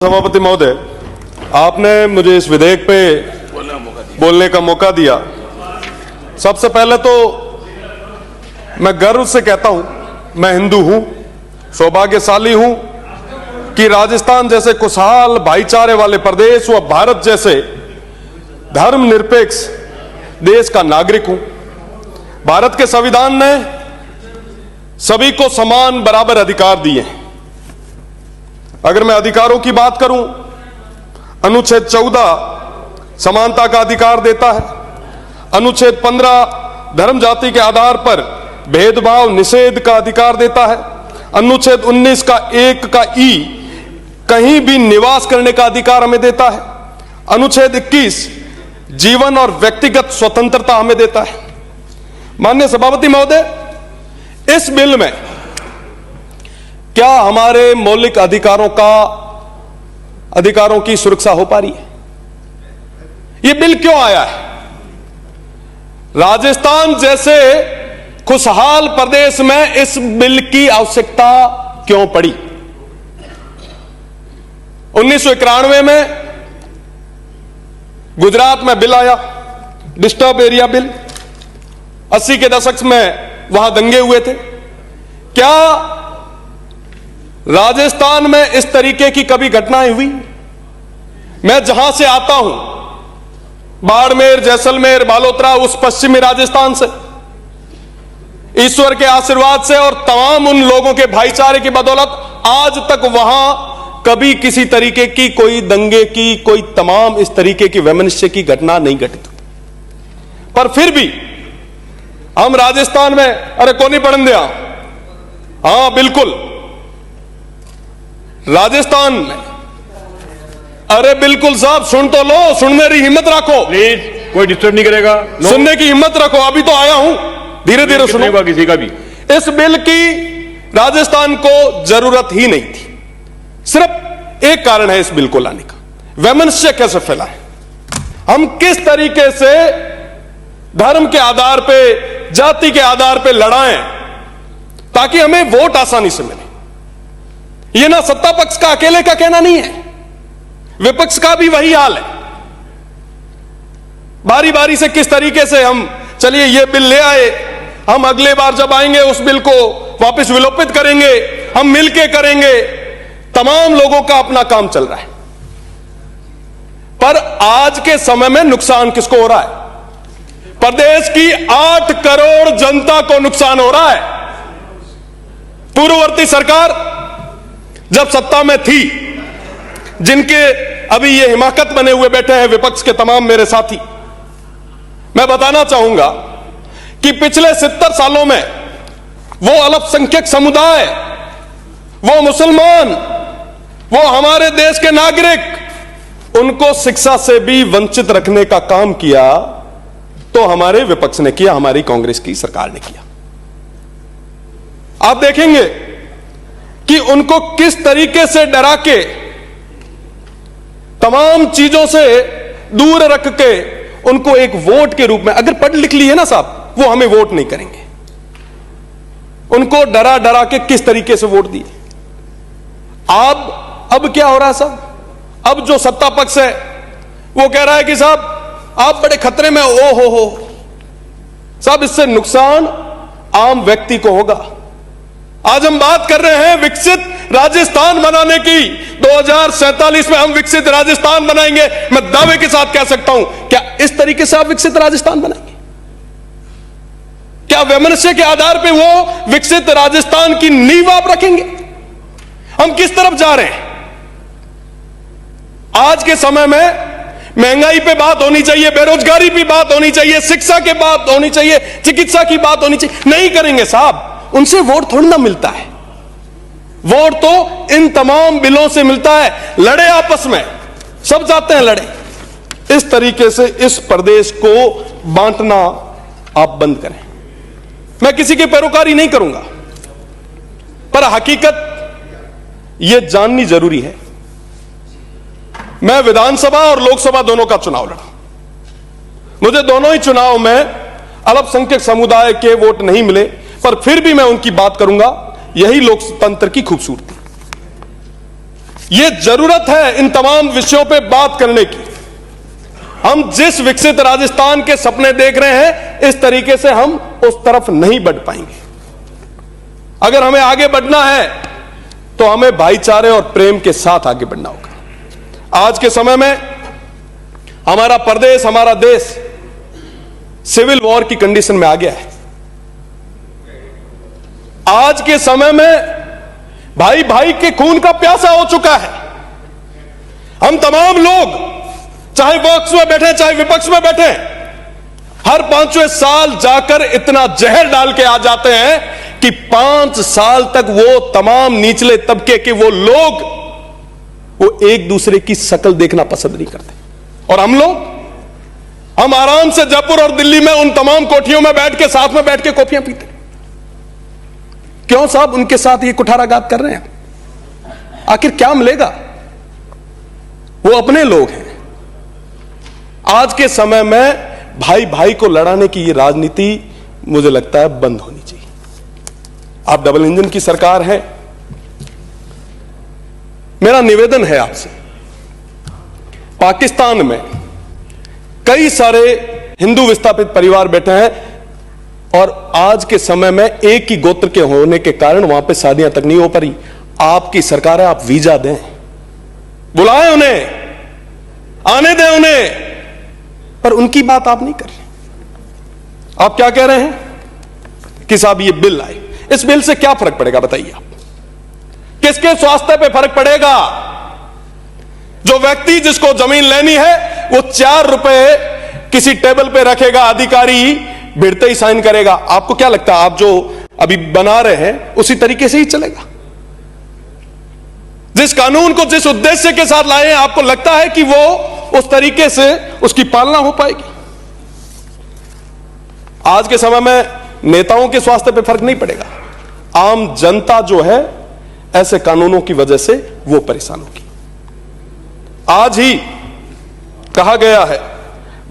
सभापति महोदय, आपने मुझे इस विधेयक पे बोलने का मौका दिया। सबसे पहले तो मैं गर्व से कहता हूं, मैं हिंदू हूं, सौभाग्यशाली हूं कि राजस्थान जैसे खुशहाल भाईचारे वाले प्रदेश व भारत जैसे धर्मनिरपेक्ष देश का नागरिक हूं। भारत के संविधान ने सभी को समान बराबर अधिकार दिए हैं। अगर मैं अधिकारों की बात करूं, अनुच्छेद 14 समानता का अधिकार देता है, अनुच्छेद 15 धर्म जाति के आधार पर भेदभाव निषेध का अधिकार देता है, अनुच्छेद 19 का 1 का ई कहीं भी निवास करने का अधिकार हमें देता है, अनुच्छेद 21 जीवन और व्यक्तिगत स्वतंत्रता हमें देता है। माननीय सभापति महोदय, इस बिल में क्या हमारे मौलिक अधिकारों की सुरक्षा हो पा रही है? यह बिल क्यों आया है? राजस्थान जैसे खुशहाल प्रदेश में इस बिल की आवश्यकता क्यों पड़ी? 1991 में गुजरात में बिल आया, डिस्टर्ब एरिया बिल। 80 के दशक में वहां दंगे हुए थे। क्या राजस्थान में इस तरीके की कभी घटनाएं हुई? मैं जहां से आता हूं, बाड़मेर, जैसलमेर, बालोतरा, उस पश्चिमी राजस्थान से, ईश्वर के आशीर्वाद से और तमाम उन लोगों के भाईचारे की बदौलत आज तक वहां कभी किसी तरीके की कोई दंगे की, कोई तमाम इस तरीके की वैमनस्य की घटना नहीं घटित। पर फिर भी हम राजस्थान में, अरे कौन नहीं पढ़न दिया, हां बिल्कुल राजस्थान में, अरे बिल्कुल साहब सुन तो लो, सुनने की हिम्मत रखो प्लीज, कोई डिस्टर्ब नहीं करेगा। सुनने की हिम्मत रखो, अभी तो आया हूं, धीरे धीरे सुनो। किसी का भी इस बिल की राजस्थान को जरूरत ही नहीं थी। सिर्फ एक कारण है इस बिल को लाने का, वैमनस्य कैसे फैला है, हम किस तरीके से धर्म के आधार पे, जाति के आधार पे लड़ाएं ताकि हमें वोट आसानी से मिले। यह ना सत्ता पक्ष का अकेले का कहना नहीं है, विपक्ष का भी वही हाल है। बारी बारी से किस तरीके से हम, चलिए ये बिल ले आए, हम अगले बार जब आएंगे उस बिल को वापस विलोपित करेंगे, हम मिलके करेंगे। तमाम लोगों का अपना काम चल रहा है, पर आज के समय में नुकसान किसको हो रहा है? प्रदेश की 8 करोड़ जनता को नुकसान हो रहा है। पूर्ववर्ती सरकार जब सत्ता में थी, जिनके अभी ये हिमाकत बने हुए बैठे हैं विपक्ष के तमाम मेरे साथी, मैं बताना चाहूंगा कि पिछले 70 सालों में वो अल्पसंख्यक समुदाय, वो मुसलमान, वो हमारे देश के नागरिक, उनको शिक्षा से भी वंचित रखने का काम किया तो हमारे विपक्ष ने किया, हमारी कांग्रेस की सरकार ने किया। आप देखेंगे कि उनको किस तरीके से डरा के, तमाम चीजों से दूर रख के, उनको एक वोट के रूप में, अगर पढ़ लिख लिए ना साहब, वो हमें वोट नहीं करेंगे, उनको डरा डरा के किस तरीके से वोट दिए। अब क्या हो रहा है साहब? अब जो सत्ता पक्ष है वो कह रहा है कि साहब आप बड़े खतरे में, ओ हो साहब, इससे नुकसान आम व्यक्ति को होगा। आज हम बात कर रहे हैं विकसित राजस्थान बनाने की। 2047 में हम विकसित राजस्थान बनाएंगे। मैं दावे के साथ कह सकता हूं, क्या इस तरीके से आप विकसित राजस्थान बनाएंगे? क्या वैमनस्य के आधार पर वो विकसित राजस्थान की नींव आप रखेंगे? हम किस तरफ जा रहे हैं? आज के समय में महंगाई पे बात होनी चाहिए, बेरोजगारी पे बात होनी चाहिए, शिक्षा के बात होनी चाहिए, चिकित्सा की बात होनी चाहिए। नहीं करेंगे साहब, उनसे वोट थोड़ी ना मिलता है। वोट तो इन तमाम बिलों से मिलता है। लड़े आपस में, सब जाते हैं लड़े। इस तरीके से इस प्रदेश को बांटना आप बंद करें। मैं किसी की पैरोकारी नहीं करूंगा, पर हकीकत यह जाननी जरूरी है। मैं विधानसभा और लोकसभा दोनों का चुनाव लड़ा। मुझे दोनों ही चुनाव में अल्पसंख्यक समुदाय के वोट नहीं मिले, पर फिर भी मैं उनकी बात करूंगा। यही लोकतंत्र की खूबसूरती। यह जरूरत है इन तमाम विषयों पे बात करने की। हम जिस विकसित राजस्थान के सपने देख रहे हैं, इस तरीके से हम उस तरफ नहीं बढ़ पाएंगे। अगर हमें आगे बढ़ना है तो हमें भाईचारे और प्रेम के साथ आगे बढ़ना होगा। आज के समय में हमारा प्रदेश, हमारा देश सिविल वॉर की कंडीशन में आ गया है। आज के समय में भाई भाई के खून का प्यासा हो चुका है। हम तमाम लोग, चाहे पक्ष में बैठे चाहे विपक्ष में बैठे, हर 5वें साल जाकर इतना जहर डाल के आ जाते हैं कि 5 साल तक वो तमाम निचले तबके के वो लोग वो एक दूसरे की शक्ल देखना पसंद नहीं करते। और हम आराम से जयपुर और दिल्ली में उन तमाम कोठियों में बैठ के, साथ में बैठ के कॉफियां पीते। क्यों साहब उनके साथ ये कुठाराघात कर रहे हैं? आखिर क्या मिलेगा? वो अपने लोग हैं। आज के समय में भाई भाई को लड़ाने की ये राजनीति मुझे लगता है बंद होनी चाहिए। आप डबल इंजन की सरकार है। मेरा निवेदन है आपसे, पाकिस्तान में कई सारे हिंदू विस्थापित परिवार बैठे हैं और आज के समय में एक ही गोत्र के होने के कारण वहां पे शादियां तक नहीं हो पारी। आपकी सरकार है, आप वीजा दें, बुलाएं उन्हें, आने दें उन्हें, पर उनकी बात आप नहीं कर रहे। आप क्या कह रहे हैं कि साहब ये बिल आए, इस बिल से क्या फर्क पड़ेगा बताइए आप? किसके स्वास्थ्य पे फर्क पड़ेगा? जो व्यक्ति जिसको जमीन लेनी है वो 4 रुपए किसी टेबल पे रखेगा, अधिकारी भिड़ते ही साइन करेगा। आपको क्या लगता है आप जो अभी बना रहे हैं उसी तरीके से ही चलेगा? जिस कानून को जिस उद्देश्य के साथ लाए हैं, आपको लगता है कि वो उस तरीके से उसकी पालना हो पाएगी? आज के समय में नेताओं के स्वास्थ्य पे फर्क नहीं पड़ेगा। आम जनता जो है ऐसे कानूनों की वजह से वो परेशान होगी। आज ही कहा गया है,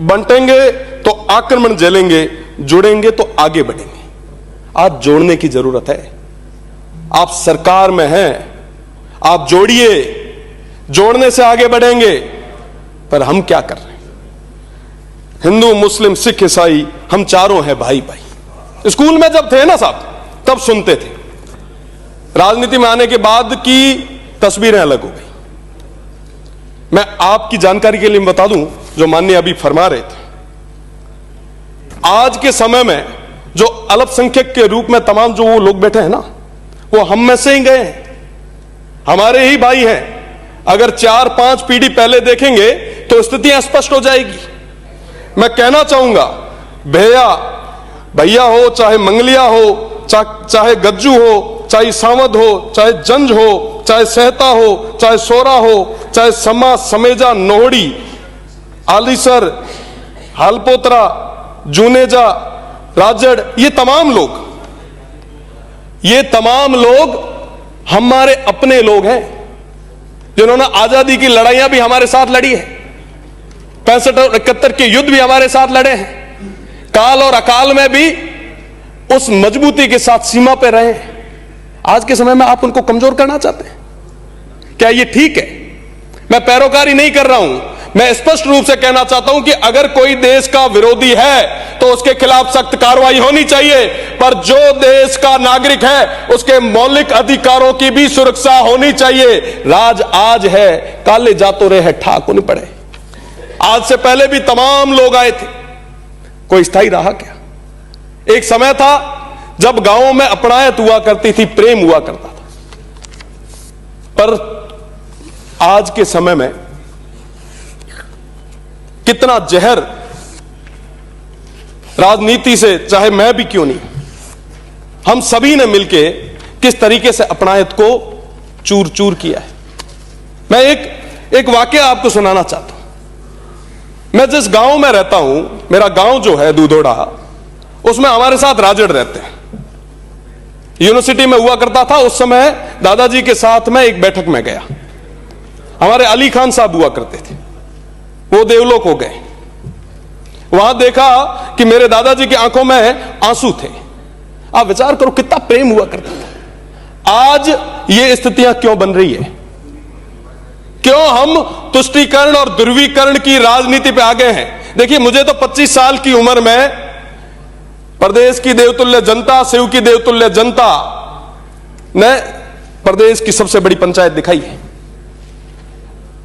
बंटेंगे तो आक्रमण झेलेंगे, जुड़ेंगे तो आगे बढ़ेंगे। आज जोड़ने की जरूरत है। आप सरकार में हैं, आप जोड़िए, जोड़ने से आगे बढ़ेंगे। पर हम क्या कर रहे हैं? हिंदू, मुस्लिम, सिख, ईसाई, हम चारों हैं भाई भाई। स्कूल में जब थे ना साहब, तब सुनते थे। राजनीति में आने के बाद की तस्वीरें अलग हो गई। मैं आपकी जानकारी के लिए बता दूं, जो माननीय अभी फरमा रहे थे, आज के समय में जो अल्पसंख्यक के रूप में तमाम जो वो लोग बैठे हैं ना, वो हम में से ही गए हैं, हमारे ही भाई हैं। अगर 4-5 पीढ़ी पहले देखेंगे तो स्थितियां स्पष्ट हो जाएगी। मैं कहना चाहूंगा, भैया हो, चाहे मंगलिया हो, चाहे गज्जू हो, चाहे सावध हो, चाहे जंज हो, चाहे सहता हो, चाहे सोरा हो, चाहे समा, समेजा, नोहड़ी, आलीसर, हालपोत्रा, जूनेजा, राजड़, ये तमाम लोग हमारे अपने लोग हैं, जिन्होंने आजादी की लड़ाइयां भी हमारे साथ लड़ी है। 65 और 71 के युद्ध भी हमारे साथ लड़े हैं। काल और अकाल में भी उस मजबूती के साथ सीमा पे रहे हैं। आज के समय में आप उनको कमजोर करना चाहते हैं? क्या ये ठीक है? मैं पैरोकारी नहीं कर रहा हूं, मैं स्पष्ट रूप से कहना चाहता हूं कि अगर कोई देश का विरोधी है तो उसके खिलाफ सख्त कार्रवाई होनी चाहिए, पर जो देश का नागरिक है उसके मौलिक अधिकारों की भी सुरक्षा होनी चाहिए। राज आज है, काले जातो रहे ठाक नहीं पड़े। आज से पहले भी तमाम लोग आए थे, कोई स्थायी रहा क्या? एक समय था जब गांवों में अपनायत हुआ करती थी, प्रेम हुआ करता था, पर आज के समय में कितना जहर राजनीति से, चाहे मैं भी क्यों नहीं, हम सभी ने मिलके किस तरीके से अपनायत को चूर चूर किया है। मैं एक वाकया आपको सुनाना चाहता हूं। मैं जिस गांव में रहता हूं, मेरा गांव जो है दूधोड़ा, उसमें हमारे साथ राजड़ रहते हैं। यूनिवर्सिटी में हुआ करता था उस समय, दादाजी के साथ में एक बैठक में गया। हमारे अली खान साहब हुआ करते थे, वो देवलोक हो गए। वहां देखा कि मेरे दादाजी की आंखों में आंसू थे। आप विचार करो कितना प्रेम हुआ करता था। आज ये स्थितियां क्यों बन रही है? क्यों हम तुष्टीकरण और ध्रुवीकरण की राजनीति पे आ गए हैं? देखिए, मुझे तो 25 साल की उम्र में प्रदेश की देवतुल्य जनता, शिव की देवतुल्य जनता ने प्रदेश की सबसे बड़ी पंचायत दिखाई है।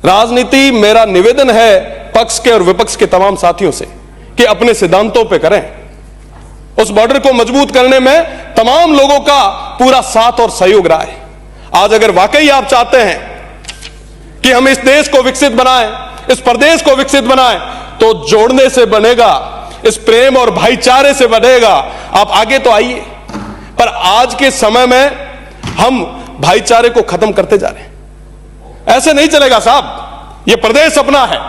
राजनीति, मेरा निवेदन है पक्ष के और विपक्ष के तमाम साथियों से कि अपने सिद्धांतों पे करें। उस बॉर्डर को मजबूत करने में तमाम लोगों का पूरा साथ और सहयोग रहा है। आज अगर वाकई आप चाहते हैं कि हम इस देश को विकसित बनाएं, इस प्रदेश को विकसित बनाएं, तो जोड़ने से बनेगा, इस प्रेम और भाईचारे से बनेगा। आप आगे तो आइए, पर आज के समय में हम भाईचारे को खत्म करते जा रहे हैं। ऐसे नहीं चलेगा साहब। यह प्रदेश अपना है,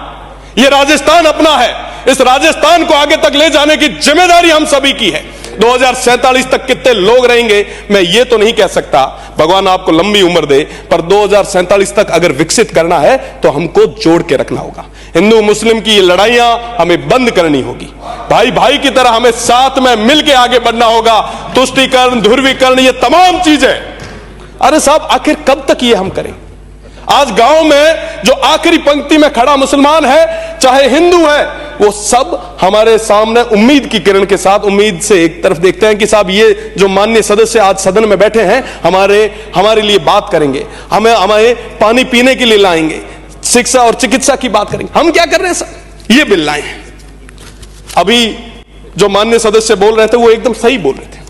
यह राजस्थान अपना है। इस राजस्थान को आगे तक ले जाने की जिम्मेदारी हम सभी की है। 2047 तक कितने लोग रहेंगे मैं ये तो नहीं कह सकता, भगवान आपको लंबी उम्र दे, पर 2047 तक अगर विकसित करना है तो हमको जोड़ के रखना होगा। हिंदू मुस्लिम की ये लड़ाइयां हमें बंद करनी होगी। भाई भाई की तरह हमें साथ में मिलकर आगे बढ़ना होगा। तुष्टीकरण, ध्रुवीकरण, ये तमाम चीजें, अरे साहब आखिर कब तक ये हम करें? आज गांव में जो आखिरी पंक्ति में खड़ा मुसलमान है, चाहे हिंदू है, वो सब हमारे सामने उम्मीद की किरण के साथ, उम्मीद से एक तरफ देखते हैं कि साहब ये जो माननीय सदस्य आज सदन में बैठे हैं हमारे लिए बात करेंगे, हमें पानी पीने के लिए लाएंगे, शिक्षा और चिकित्सा की बात करेंगे। हम क्या कर रहे हैं सर? ये बिल लाए हैं। अभी जो माननीय सदस्य बोल रहे थे वो एकदम सही बोल रहे थे।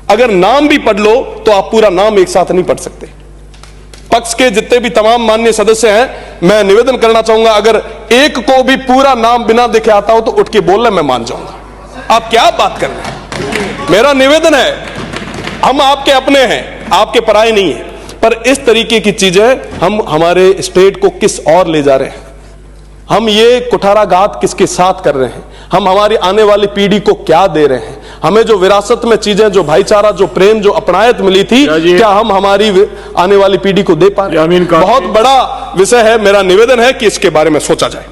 अगर नाम भी पढ़ लो तो आप पूरा नाम एक साथ नहीं पढ़ सकते। पक्ष के जितने भी तमाम माननीय सदस्य हैं, मैं निवेदन करना चाहूंगा, अगर एक को भी पूरा नाम बिना देखे आता हो तो उठ के बोलना, मैं मान जाऊंगा। आप क्या बात कर रहे हैं? मेरा निवेदन है, हम आपके अपने हैं, आपके पराये नहीं है, पर इस तरीके की चीजें हम हमारे स्टेट को किस और ले जा रहे हैं? हम ये कुठाराघात किसके साथ कर रहे हैं? हम हमारी आने वाली पीढ़ी को क्या दे रहे हैं? हमें जो विरासत में चीजें, जो भाईचारा, जो प्रेम, जो अपनायत मिली थी, क्या हम हमारी आने वाली पीढ़ी को दे पा रहे हैं? बहुत बड़ा विषय है। मेरा निवेदन है कि इसके बारे में सोचा जाए।